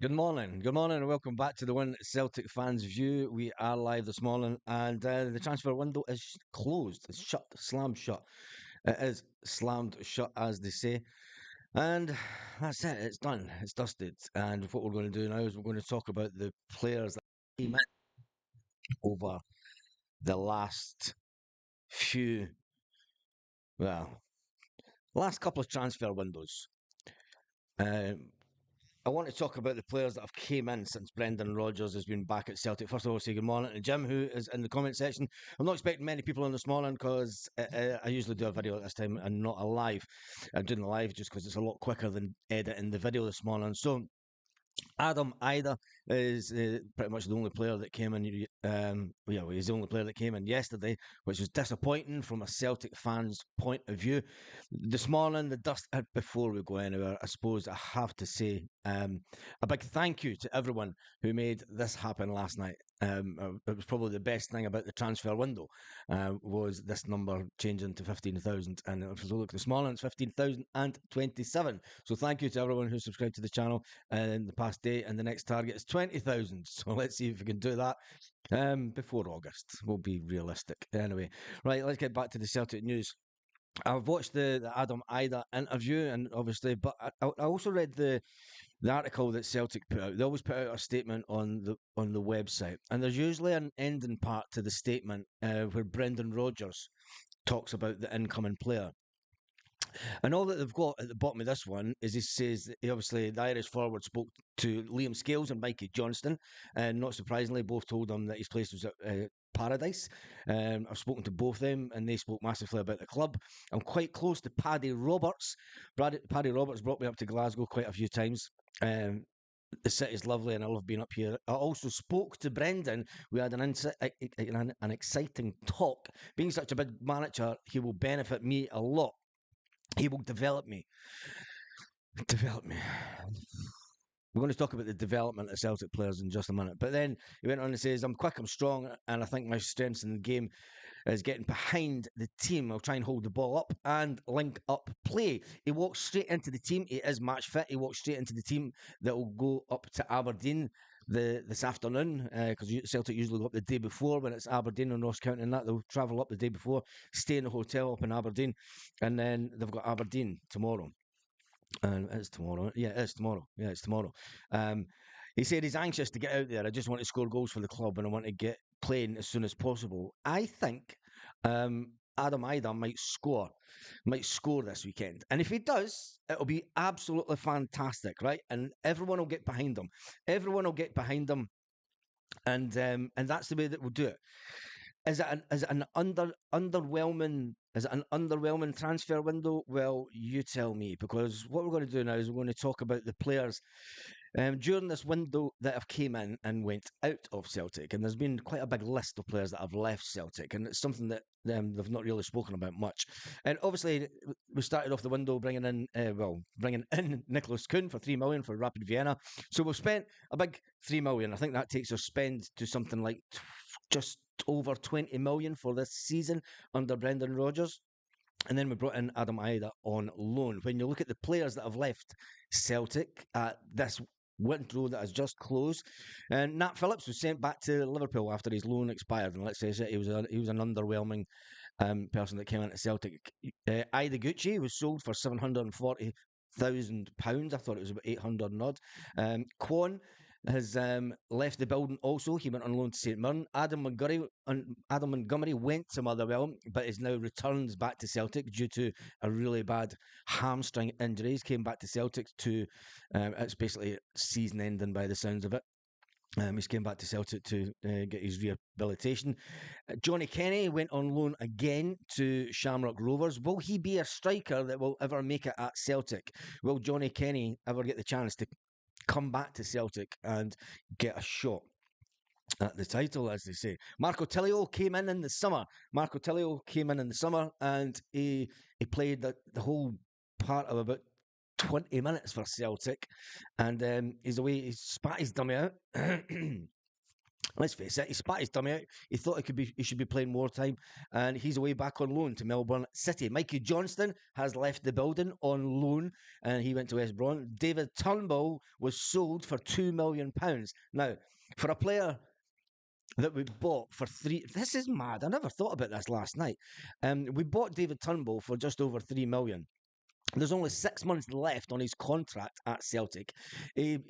Good morning, and welcome back to the One Celtic Fans View. We are live this morning, and the transfer window is closed. It's shut, slammed shut. It is slammed shut, as they say. And that's it. It's done. It's dusted. And what we're going to do now is we're going to talk about the players that came in over the last few, well, last couple of transfer windows. Um, I want to talk about the players that have came in since Brendan Rodgers has been back at Celtic. First of all, say good morning to Jim, who is in the comment section. I'm not expecting many people on this morning because I usually do a video at this time and not a live. I'm doing the live just because it's a lot quicker than editing the video this morning. So Adam Ida is pretty much the only player that came in. He's the only player that came in yesterday, which was disappointing from a Celtic fan's point of view. This morning, the dust. Before we go anywhere, I suppose I have to say a big thank you to everyone who made this happen last night. It was probably the best thing about the transfer window was this number changing to 15,000, and if you look this morning, it's 15,027. So thank you to everyone who subscribed to the channel in the past day, and the next target is 20,000. So let's see if we can do that before August. We'll be realistic. Anyway, right, let's get back to the Celtic news. I've watched the Adam Ida interview, and obviously, but I also read the article that Celtic put out. They always put out a statement on the website, and there's usually an ending part to the statement where Brendan Rodgers talks about the incoming player. And all that they've got at the bottom of this one is he says that obviously the Irish forward spoke to Liam Scales and Mikey Johnston, and not surprisingly, both told him that his place was at Paradise. I've spoken to both of them, and they spoke massively about the club. I'm quite close to Paddy Roberts. Paddy Roberts brought me up to Glasgow quite a few times. The city's lovely, and I love being up here. I also spoke to Brendan. We had an exciting talk. Being such a big manager, he will benefit me a lot. He will develop me. Develop me. We're going to talk about the development of Celtic players in just a minute. But then he went on and says, I'm quick, I'm strong, and I think my strengths in the game is getting behind the team. I'll try and hold the ball up and link up play. He walks straight into the team. He is match fit. He walks straight into the team that will go up to Aberdeen this afternoon, because Celtic usually go up the day before when it's Aberdeen and Ross County and that. They'll travel up the day before, stay in a hotel up in Aberdeen, and then they've got Aberdeen tomorrow. And it's tomorrow. Yeah, it's tomorrow. Yeah, it's tomorrow. Um, he said he's anxious to get out there. I just want to score goals for the club and I want to get playing as soon as possible. I think Adam Ida might score this weekend. And if he does, it'll be absolutely fantastic, right? And everyone will get behind him. Everyone will get behind him. And that's the way that we'll do it. Is it an underwhelming transfer window? Well, you tell me, because what we're going to do now is we're going to talk about the players during this window that have came in and went out of Celtic, and there's been quite a big list of players that have left Celtic, and it's something that they've not really spoken about much. And obviously, we started off the window bringing in Nicholas Kuhn for 3 million for Rapid Vienna. So we've spent a big 3 million. I think that takes our spend to something like just over 20 million for this season under Brendan Rodgers. And then we brought in Adam Ida on loan. When you look at the players that have left Celtic at this window that has just closed, and Nat Phillips was sent back to Liverpool after his loan expired. And let's face it, he was an underwhelming person that came into Celtic. Ida Gucci was sold for £740,000. I thought it was about 800 and odd. Kwon has left the building also. He went on loan to St Mirren. Adam Montgomery went to Motherwell, but is now returned back to Celtic due to a really bad hamstring injury. He's came back to Celtic to, it's basically season ending by the sounds of it. He's came back to Celtic to get his rehabilitation. Johnny Kenny went on loan again to Shamrock Rovers. Will he be a striker that will ever make it at Celtic? Will Johnny Kenny ever get the chance to come back to Celtic and get a shot at the title, as they say? Marco Tilio came in the summer. And he played the whole part of about 20 minutes for Celtic, and he's away. He spat his dummy out. Let's face it, he spat his dummy out. He thought he should be playing more time, and he's away back on loan to Melbourne City. Mikey Johnston has left the building on loan, and he went to West Brom. David Turnbull was sold for £2 million. Now, for a player that we bought for three, this is mad. I never thought about this last night. We bought David Turnbull for just over 3 million. There's only 6 months left on his contract at Celtic. He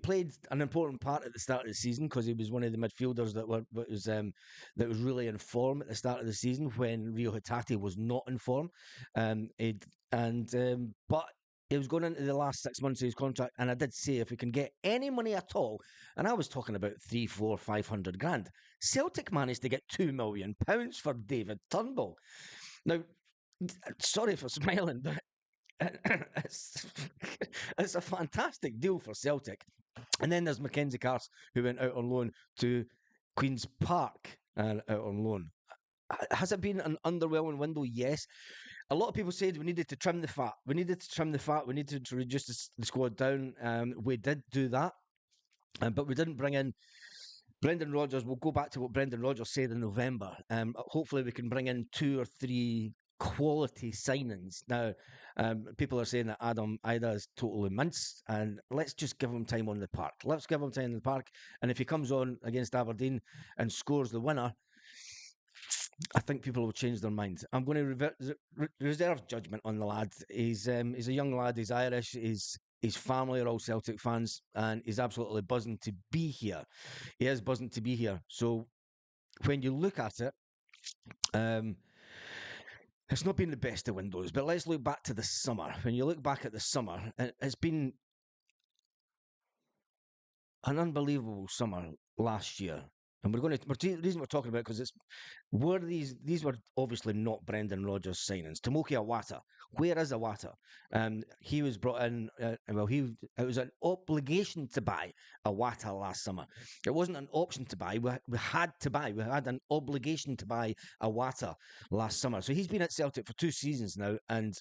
played an important part at the start of the season because he was one of the midfielders that was really in form at the start of the season when Rio Hatate was not in form. But it was going into the last 6 months of his contract, and I did say if we can get any money at all, and I was talking about 3, 4, 500 grand. Celtic managed to get £2 million for David Turnbull. Now, sorry for smiling, but it's, it's a fantastic deal for Celtic. And then there's Mackenzie Cars, who went out on loan to Queen's Park and out on loan. Has it been an underwhelming window? Yes. A lot of people said we needed to trim the fat. We needed to trim the fat. We needed to reduce the squad down. We did do that, but we didn't bring in Brendan Rodgers. We'll go back to what Brendan Rodgers said in November. Hopefully, we can bring in 2 or 3 quality signings. Now, people are saying that Adam Ida is totally minced, and let's just give him time on the park. Let's give him time on the park, and if he comes on against Aberdeen and scores the winner, I think people will change their minds. I'm going to reserve judgment on the lad. He's a young lad. He's Irish. His family are all Celtic fans, and he's absolutely buzzing to be here. He is buzzing to be here. So when you look at it, um, it's not been the best of windows. But let's look back to the summer. When you look back at the summer, it's been an unbelievable summer last year. And the reason we're talking about it because these were obviously not Brendan Rodgers signings. Tomoki Awata, where is Awata? He was brought in. It was an obligation to buy Awata last summer. It wasn't an option to buy. We had to buy. We had an obligation to buy Awata last summer. So he's been at Celtic for 2 seasons now, and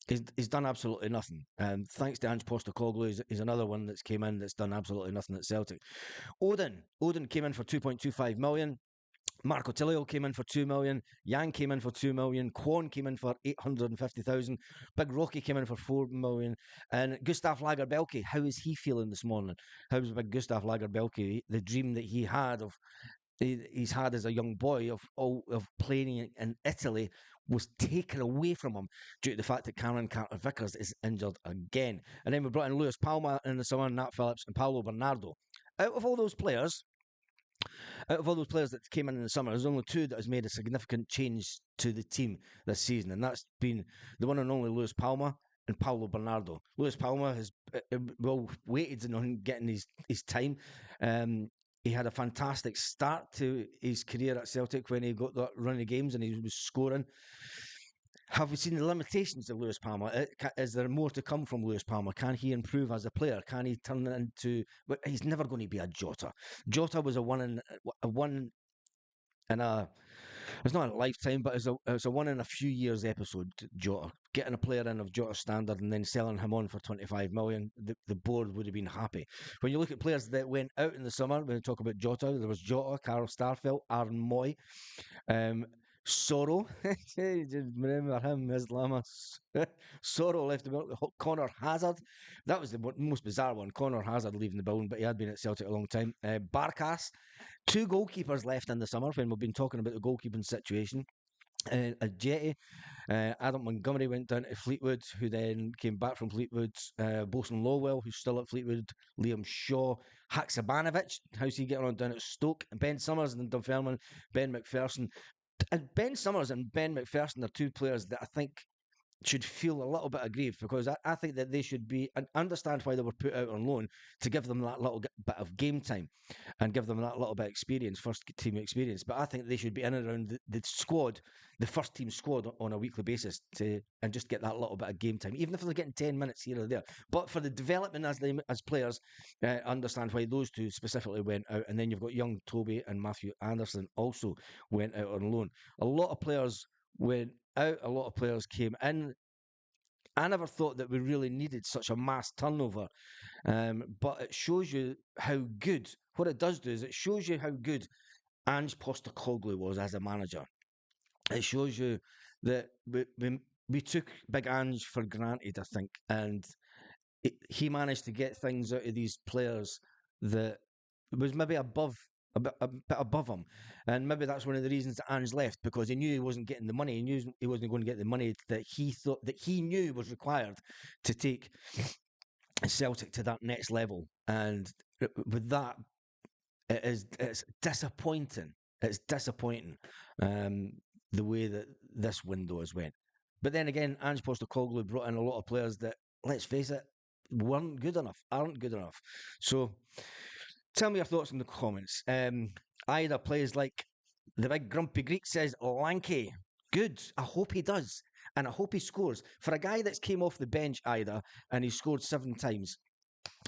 he's done absolutely nothing. Thanks to Ange Postecoglou, he's another one that's came in that's done absolutely nothing at Celtic. Odin came in for 2.25 million. Marco Tilio came in for 2 million. Yang came in for 2 million. Kwon came in for 850,000. Big Rocky came in for 4 million. And Gustav Lagerbelke, how is he feeling this morning? How's big Gustav Lagerbelke? The dream that he's had as a young boy of playing in Italy was taken away from him due to the fact that Cameron Carter-Vickers is injured again. And then we brought in Lewis Palmer in the summer, Nat Phillips and Paulo Bernardo. Out of all those players that came in the summer, there's only 2 that has made a significant change to the team this season, and that's been the one and only Lewis Palmer and Paulo Bernardo. Lewis Palmer has waited on getting his time. He had a fantastic start to his career at Celtic when he got that run of games and he was scoring. Have we seen the limitations of Lewis Palmer? Is there more to come from Lewis Palmer? Can he improve as a player? Can he turn it into? But he's never going to be a Jota. Jota was a one in a. It's not a lifetime, but it's a one in a few years episode. Jota getting a player in of Jota standard and then selling him on for 25 million. The board would have been happy. When you look at players that went out in the summer, when we talk about Jota, there was Jota, Carl Starfelt, Aaron Moy. Sorrow, just remember him, Islamas. Sorrow left the building. Connor Hazard, that was the most bizarre one. Connor Hazard leaving the building, but he had been at Celtic a long time. Barkas, 2 goalkeepers left in the summer when we've been talking about the goalkeeping situation. Jetty, Adam Montgomery went down to Fleetwood, who then came back from Fleetwood. Bosun Lowell, who's still at Fleetwood. Liam Shaw, Haksabanovic, how's he getting on down at Stoke? Ben Summers and Dunfermline, Ben McPherson. And Ben Summers and Ben McPherson are 2 players that I think should feel a little bit aggrieved because I think that they should be and understand why they were put out on loan to give them that little bit of game time and give them that little bit of experience, first team experience. But I think they should be in and around the squad, the first team squad on a weekly basis and just get that little bit of game time, even if they're getting 10 minutes here or there. But for the development as players, understand why those 2 specifically went out. And then you've got young Toby and Matthew Anderson also went out on loan. A lot of players went out, a lot of players came in. I never thought that we really needed such a mass turnover, but it shows you how good. What it does do is it shows you how good Ange Postecoglou was as a manager. It shows you that we took Big Ange for granted, I think, and he managed to get things out of these players that was maybe a bit above him, and maybe that's one of the reasons that Ange left, because he knew he wasn't getting the money. He knew he wasn't going to get the money that he thought that he knew was required to take Celtic to that next level, and with that, it's disappointing. It's disappointing, um, the way that this window has went. But then again, Ange Postecoglou brought in a lot of players that, let's face it, weren't good enough, aren't good enough. So tell me your thoughts in the comments. Either plays like the big grumpy Greek says, Lanky. Good. I hope he does. And I hope he scores. For a guy that's came off the bench either, and he scored 7 times,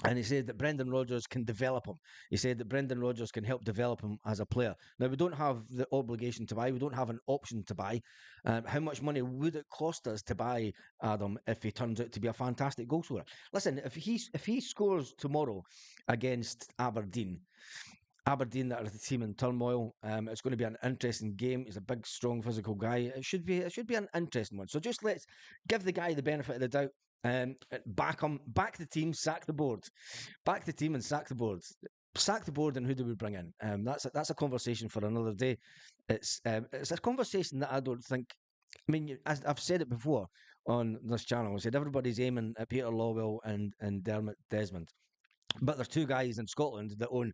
and he said that Brendan Rodgers can develop him. He said that Brendan Rodgers can help develop him as a player. Now, we don't have the obligation to buy. We don't have an option to buy. How much money would it cost us to buy Adam if he turns out to be a fantastic goal scorer? Listen, if he scores tomorrow against Aberdeen that are the team in turmoil. It's going to be an interesting game. He's a big, strong, physical guy. It should be an interesting one. So just let's give the guy the benefit of the doubt. Back him, back the team, sack the board, back the team and sack the board. Sack the board, and who do we bring in? That's a conversation for another day. It's a conversation that I don't think. I mean, as I've said it before on this channel, I said everybody's aiming at Peter Lawwell and Dermot Desmond, but there's two guys in Scotland that own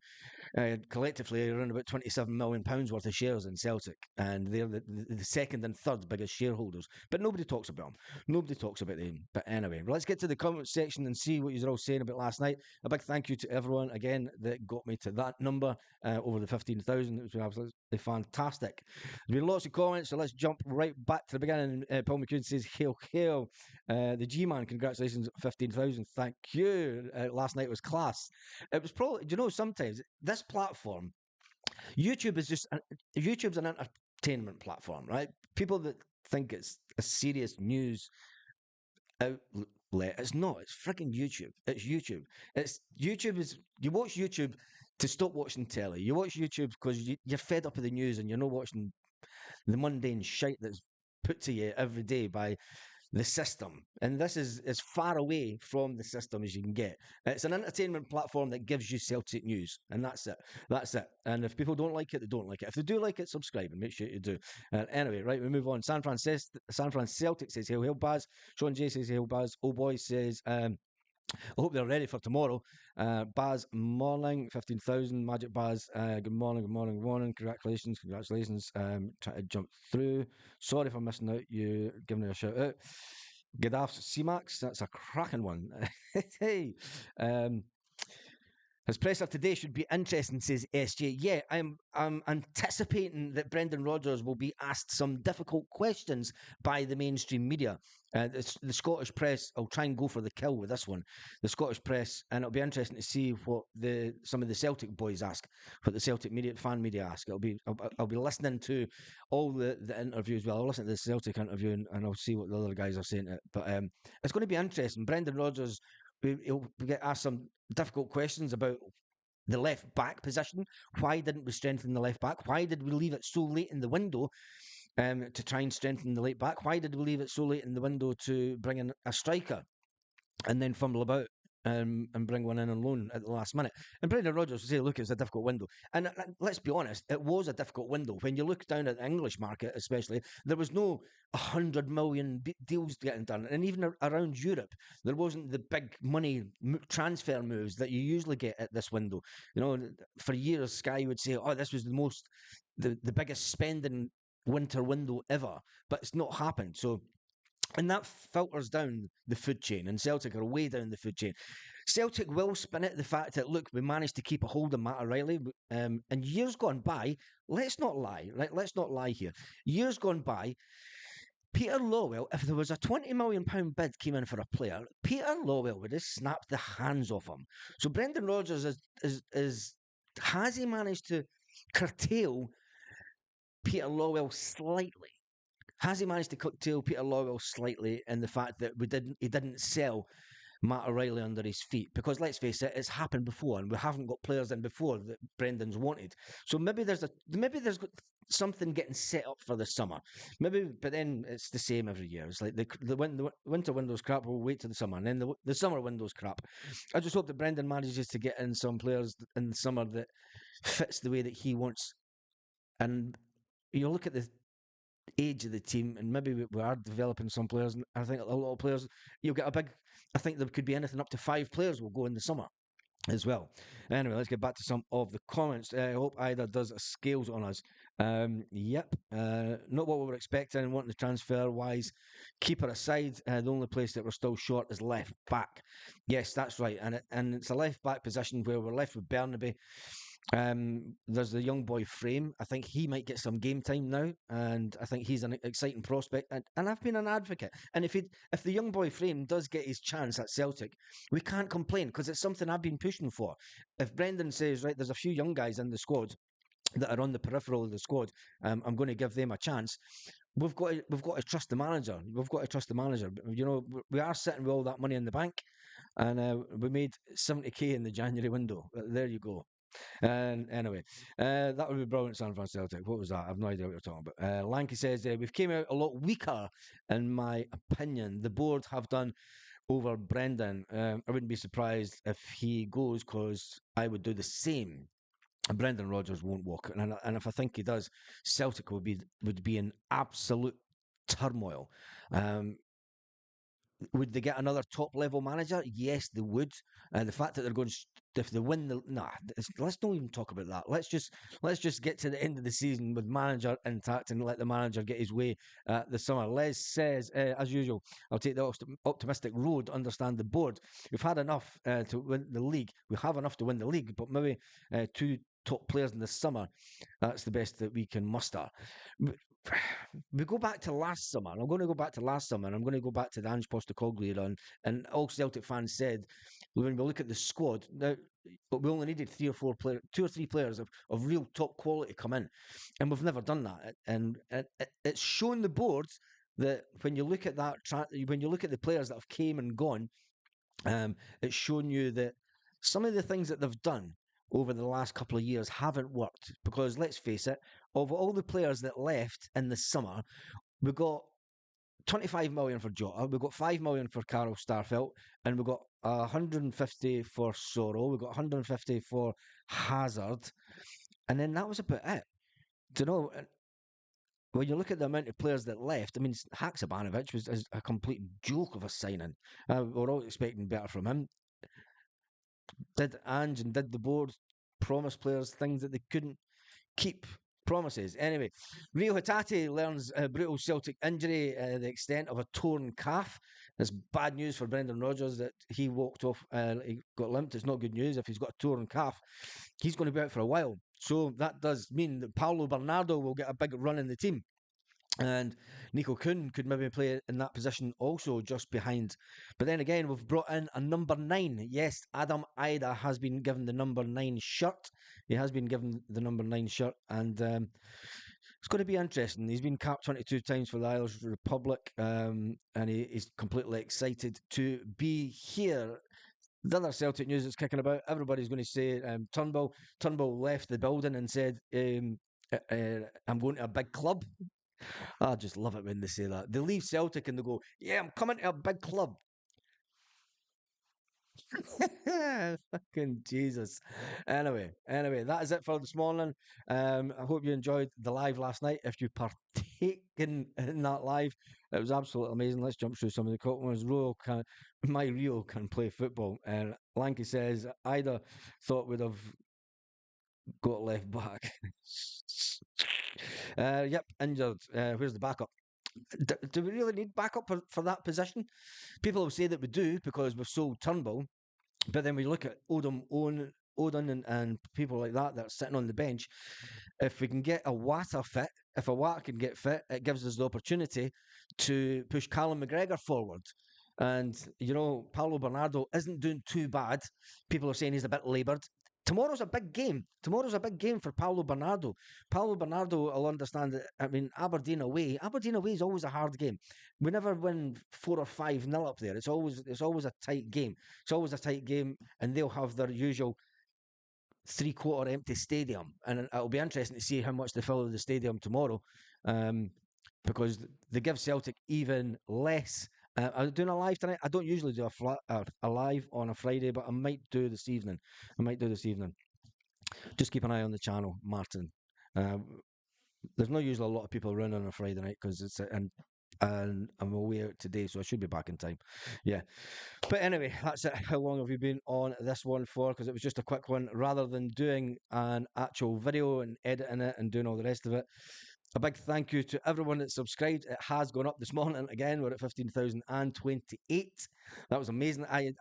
collectively around about £27 million worth of shares in Celtic, and they're the second and third biggest shareholders. But nobody talks about them. Nobody talks about them. But anyway, let's get to the comment section and see what you're all saying about last night. A big thank you to everyone again that got me to that number, over the 15,000. It was absolutely fantastic. There's been lots of comments, so let's jump right back to the beginning. Paul McCune says, "Hail, hail." The G-Man, congratulations, 15,000. Thank you. Last night was class. It was probably, do you know, sometimes this platform, YouTube is just, YouTube's an entertainment platform, right? People that think it's a serious news outlet, it's not. It's freaking YouTube. It's YouTube. You watch YouTube to stop watching telly. You watch YouTube because you're fed up of the news and you're not watching the mundane shite that's put to you every day by the system. And this is as far away from the system as you can get. It's an entertainment platform that gives you Celtic news, and that's it. That's it. And if people don't like it, they don't like it. If they do like it, subscribe and make sure you do. Anyway, right, we move on. San Fran Celtic says, "Hail, hail, Baz." Sean J says, "Hail, Baz." Oh boy says, I hope they're ready for tomorrow. Baz, morning, 15,000. Magic Baz, good morning, good morning, good morning. Congratulations, congratulations. Try to jump through. Sorry for missing out. You giving me a shout out. Gadaf C-Max, that's a cracking one. Hey. His presser today should be interesting, says SJ. Yeah, I'm anticipating that Brendan Rodgers will be asked some difficult questions by the mainstream media. The Scottish press, I'll try and go for the kill with this one. The Scottish press, and it'll be interesting to see what some of the Celtic boys ask, what the Celtic fan media ask. I'll be listening to all the interviews. Well, I'll listen to the Celtic interview and I'll see what the other guys are saying. But it's going to be interesting. Brendan Rodgers, he'll get asked some difficult questions about the left back position. Why didn't we strengthen the left back? Why did we leave it so late in the window to try and strengthen the left back? Why did we leave it so late in the window to bring in a striker and then fumble about and bring one in on loan at the last minute? And Brendan Rodgers will say, look, it's a difficult window. And let's be honest, it was a difficult window. When you look down at the English market, especially, there was no 100 million deals getting done. And even around Europe, there wasn't the big money transfer moves that you usually get at this window. You know, for years, Sky would say, oh, this was the biggest spending winter window ever. But it's not happened. So, and that filters down the food chain, and Celtic are way down the food chain. Celtic will spin it the fact that, look, we managed to keep a hold of Matt O'Reilly. And years gone by, let's not lie, right? Let's not lie here. Years gone by, Peter Lawwell, if there was a £20 million bid came in for a player, Peter Lawwell would have snapped the hands off him. So Brendan Rodgers has he managed to curtail Peter Lawwell slightly? Has he managed to curtail Peter Lawwell slightly in the fact that he didn't sell Matt O'Reilly under his feet? Because let's face it, it's happened before, and we haven't got players in before that Brendan's wanted. So maybe there's something getting set up for the summer. Maybe, but then it's the same every year. It's like the winter window's crap. We'll wait to the summer, and then the summer window's crap. I just hope that Brendan manages to get in some players in the summer that fits the way that he wants. And you look at the age of the team, and maybe we are developing some players. And I think a lot of players, you'll get a big. I think there could be anything up to 5 players will go in the summer as well. Anyway, let's get back to some of the comments. I hope Ida does a scales on us. Yep, not what we were expecting. Wanting the transfer wise, keeper aside, the only place that we're still short is left back. Yes, that's right, and it's a left back position where we're left with Bernaby. There's the young boy Frame. I think he might get some game time now, and I think he's an exciting prospect. And I've been an advocate. And if the young boy Frame does get his chance at Celtic, we can't complain because it's something I've been pushing for. If Brendan says, right, there's a few young guys in the squad that are on the peripheral of the squad, I'm going to give them a chance. We've got to trust the manager. We've got to trust the manager. You know, we are sitting with all that money in the bank, and we made 70k in the January window. There you go. And anyway, that would be brilliant, San Francisco Celtic. What was that? I've no idea what you're talking about. Lanky says we've came out a lot weaker, in my opinion. The board have done over Brendan. I wouldn't be surprised if he goes because I would do the same. Brendan Rodgers won't walk, and if I think he does, Celtic would be in absolute turmoil. Um, would they get another top level manager? Yes, they would. The fact that they're going, if they win the, nah, let's not even talk about that. Let's just get to the end of the season with manager intact and let the manager get his way this summer. Les says, as usual, I'll take the optimistic road. Understand the board. We've had enough to win the league. We have enough to win the league, but maybe 2 top players in the summer. That's the best that we can muster. We go back to last summer. I'm going to go back to last summer, and I'm going to go back to the Ange Postecoglou run. And all Celtic fans said, when we look at the squad, now we only needed 2 or 3 players of real top quality come in, and we've never done that. And it's shown the board that when you look at when you look at the players that have came and gone, it's shown you that some of the things that they've done over the last couple of years haven't worked because let's face it, of all the players that left in the summer, we got 25 million for Jota, we got 5 million for Carl Starfelt, and we got 150 for Sorrow, we got 150 for Hazard, and then that was about it. Do you know? When you look at the amount of players that left, I mean, Haksabanovic was a complete joke of a signing. We're all expecting better from him. Did Ange and did the board promise players things that they couldn't keep? Promises. Anyway, Rio Hatate learns a brutal Celtic injury, the extent of a torn calf. It's bad news for Brendan Rodgers that he walked off, he got limped. It's not good news if he's got a torn calf. He's going to be out for a while. So that does mean that Paulo Bernardo will get a big run in the team. And Nico Kuhn could maybe play in that position also just behind. But then again, we've brought in a number 9. Yes, Adam Ida has been given the number 9 shirt. He has been given the number 9 shirt. And it's going to be interesting. He's been capped 22 times for the Irish Republic. And he's completely excited to be here. The other Celtic news that's kicking about, everybody's going to say Turnbull. Turnbull left the building and said, I'm going to a big club. I just love it when they say that. They leave Celtic and they go, "Yeah, I'm coming to a big club." Fucking Jesus. Anyway, that is it for this morning. I hope you enjoyed the live last night. If you partaken in that live, it was absolutely amazing. Let's jump through some of the comments. My Rio can play football. And Lanky says, Ida thought we'd have got left back. Yep, injured. Where's the backup? Do we really need backup for that position? People will say that we do because we've sold Turnbull, but then we look at Odin and people like that that are sitting on the bench. If we can get a Water fit, if a Water can get fit, it gives us the opportunity to push Callum McGregor forward. And, Paulo Bernardo isn't doing too bad. People are saying he's a bit laboured. Tomorrow's a big game. Tomorrow's a big game for Paulo Bernardo. Paulo Bernardo will understand that. I mean, Aberdeen away. Aberdeen away is always a hard game. We never win 4 or 5-0 up there. It's always a tight game. It's always a tight game, and they'll have their usual three-quarter empty stadium, and it'll be interesting to see how much they fill the stadium tomorrow, um, because they give Celtic even less. I'm doing a live tonight. I don't usually do a live on a Friday, but I might do this evening. I might do this evening. Just keep an eye on the channel, Martin. Uh, there's not usually a lot of people around on a Friday night because and I'm away out today, so I should be back in time. Yeah, but anyway, that's it. How long have we been on this one for? Because it was just a quick one, rather than doing an actual video and editing it and doing all the rest of it. A big thank you to everyone that subscribed. It has gone up this morning again. We're at 15,028. That was amazing. I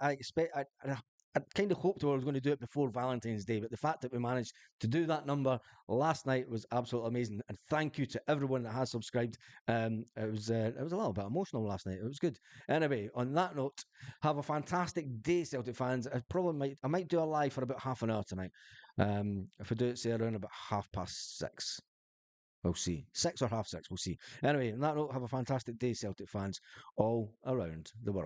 kind of hoped we were going to do it before Valentine's Day, but the fact that we managed to do that number last night was absolutely amazing. And thank you to everyone that has subscribed. It was a little bit emotional last night. It was good. Anyway, on that note, have a fantastic day, Celtic fans. I might do a live for about half an hour tonight. If I do it, say around about 6:30. We'll see. 6 or half 6, we'll see. Anyway, on that note, have a fantastic day, Celtic fans, all around the world.